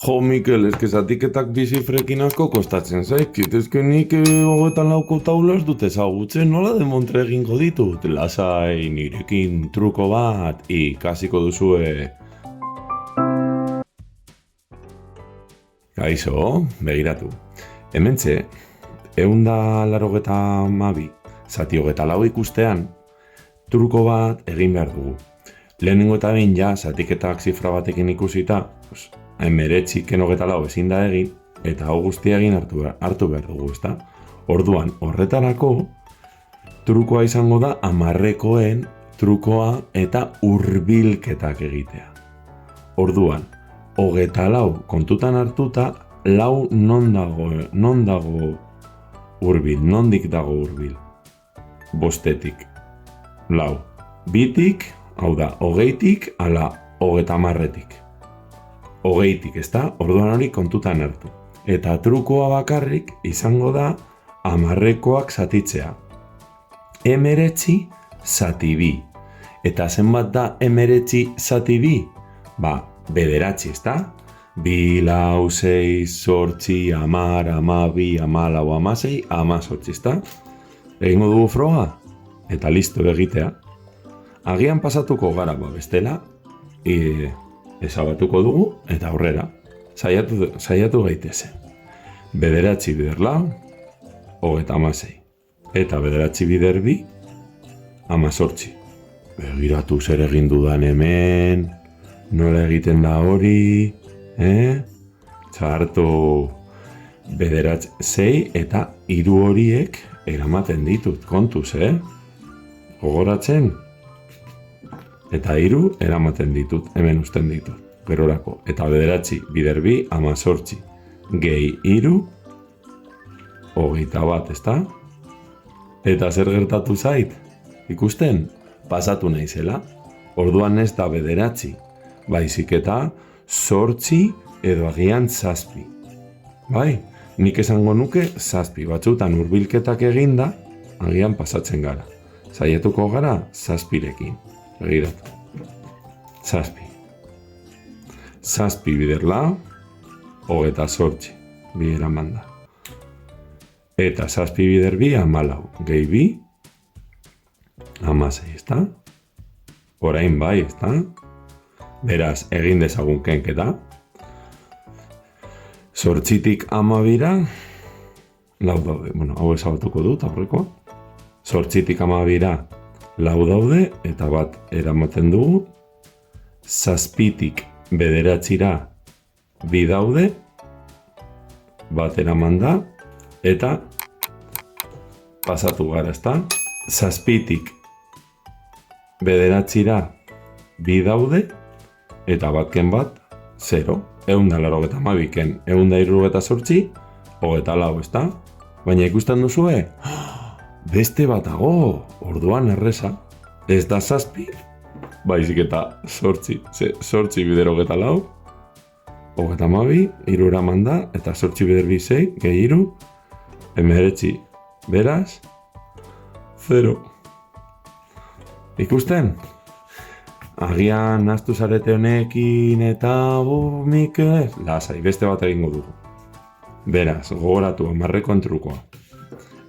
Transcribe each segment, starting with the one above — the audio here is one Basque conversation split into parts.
Jo, Mikel, zatiketak bizifrekin asko kostatzen zaizkit, nik 24 taula ez dut ezagutzen, nola demontre egingo ditut? Lasai, nirekin truko bat ikasiko duzue. Kaixo, begiratu. Hementxe, 182 zati 24 ikustean, truko bat egin behar dugu. Lehenengo eta behin zatiketak zifra batekin ikusita, 19 ezin da egin, eta hau guztia egin hartu behar dugu, ezta? Orduan, horretarako, trukoa izango da hamarrekoen trukoa eta hurbilketak egitea. Orduan, 24 kontutan hartuta, lau non dago hurbil, nondik dago hurbil? Bostetik, lau. Bitik, hau da, 20tik ala 30tik. 20tik, ezta? Orduan hori kontutan hartu. Eta trukoa bakarrik izango da hamarrekoak zatitzea. 19 zati bi. Eta zenbat da 19 zati bi? Bederatzi, ezta? 2, lau, 6, 8, 10, 12, 14, 16, 18, ezta? Egingo dugu froga? Eta listo egitea. Agian pasatuko gara bestela, ezabatuko dugu eta aurrera. Saiatu gaitezen. Bederatzi bider lau, 36. Eta bederatzi bider bi, 18. Begiratu zer egin dudan hemen, nola egiten da hori, Txarto bederatzi 6 eta 3 horiek eramaten ditut, kontuz, Gogoratzen? Eta 3 eramaten ditut, hemen usten ditut, gerorako. Eta bederatzi bider bi, 18. Gehi 3, 21, ezta? Eta zer gertatu zait? Ikusten? Pasatu naizela. Orduan ez da bederatzi. Baizik eta 8 edo agian 7. Bai, nik esango nuke 7. Batzutan hurbilketak eginda, agian pasatzen gara. Saiatuko gara 7rekin. Begiratu. 7. 7 bider lau, 28. Bi eraman da. Eta 7 bider bi, 14. Gehi bi, 16, ezta? Orain bai, ezta? Beraz, egin dezagun kenketa. 8tik 12ra, lau daude. Hau ezabatuko dut, aurrekoa. 8tik 12ra, lau daude, eta bat eramaten dugu. 7tik bederatzira, bi daude, bat eraman da, eta pasatu gara, ezta? 7tik bederatzira, bi daude, eta batken bat, 0. 182ken, 178, 24, ezta? Baina ikusten duzue? Beste batago, orduan erreza. Ez da 7, baizik eta 8 bider 24, 32, 3 eraman da, eta 8 bider bi 6, gehi 3, 19, beraz, 0. Ikusten? Agian naztu zarete honekin eta Mikel, lasai, beste bat egingo dugu. Beraz, gogoratu, hamarrekoen trukoa.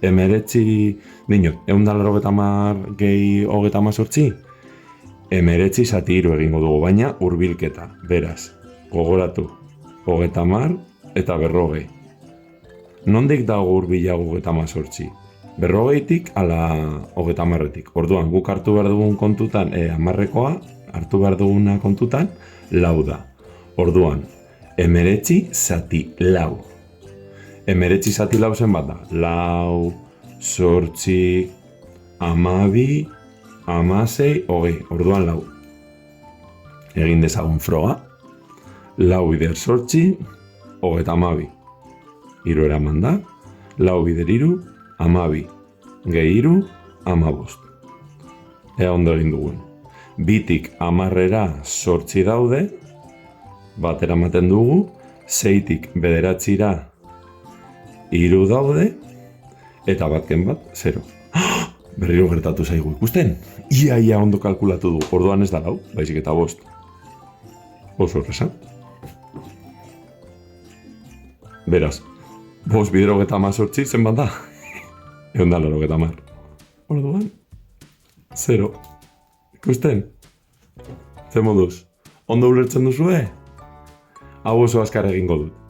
19, dinot, 180 gehi 38, 19 zati 3 egingo dugu, baina hurbilketa. Beraz, gogoratu, 30 eta 40. Nondik dago hurbilago 38? 40tik ala 30tik. Orduan, guk hartu behar dugun kontutan, hamarrekoa, hartu behar duguna kontutan, lau da. Orduan, 19 zati lau. 19 zati lau zen bat da. Lau, 8, 12, 16, 20. Orduan lau. Egin dezagun froga. Lau bider 8, 32. 3 eraman da. Lau bider 3, 12. Gehi 3, 15. Ea ondo egin dugun. Bitik 10era 8 daude, bat eramaten dugu, 6tik bederatzira 3 daude, eta batken bat 0. Berriro gertatu zaigu ikusten. Ia ondo kalkulatu du, orduan ez da lau, baizik eta 5. Oso erresa. Beraz, 5,78 zenbat da? 180. Orduan, 0. Ikusten? Ze moduz? Ondo ulertzen duzue? Hau oso azkar egingo dut.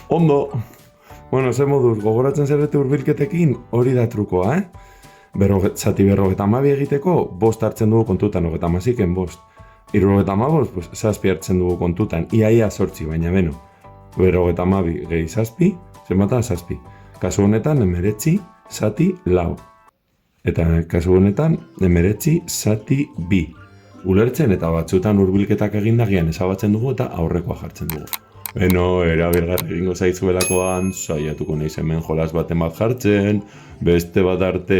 Ondo! Bueno, ze moduz, gogoratzen zarete hurbilketekin, hori da trukoa, Zati 52 egiteko, 5 hartzen dugu kontutan, 36-en 5. 75, pues, 7 hartzen dugu kontutan, iaia 8, baina beno. 52 gehi 7, zenbat da 7. Kasu honetan, 19 zati 4. Eta kasu honetan, 19 zati 2. Ulertzen eta batzutan hurbilketak egindagian ezabatzen dugu eta aurrekoa jartzen dugu. Beno, erabilgarri egingo zaizuelakoan, saiatuko naiz hemen jolas baten bat jartzen, beste bat arte...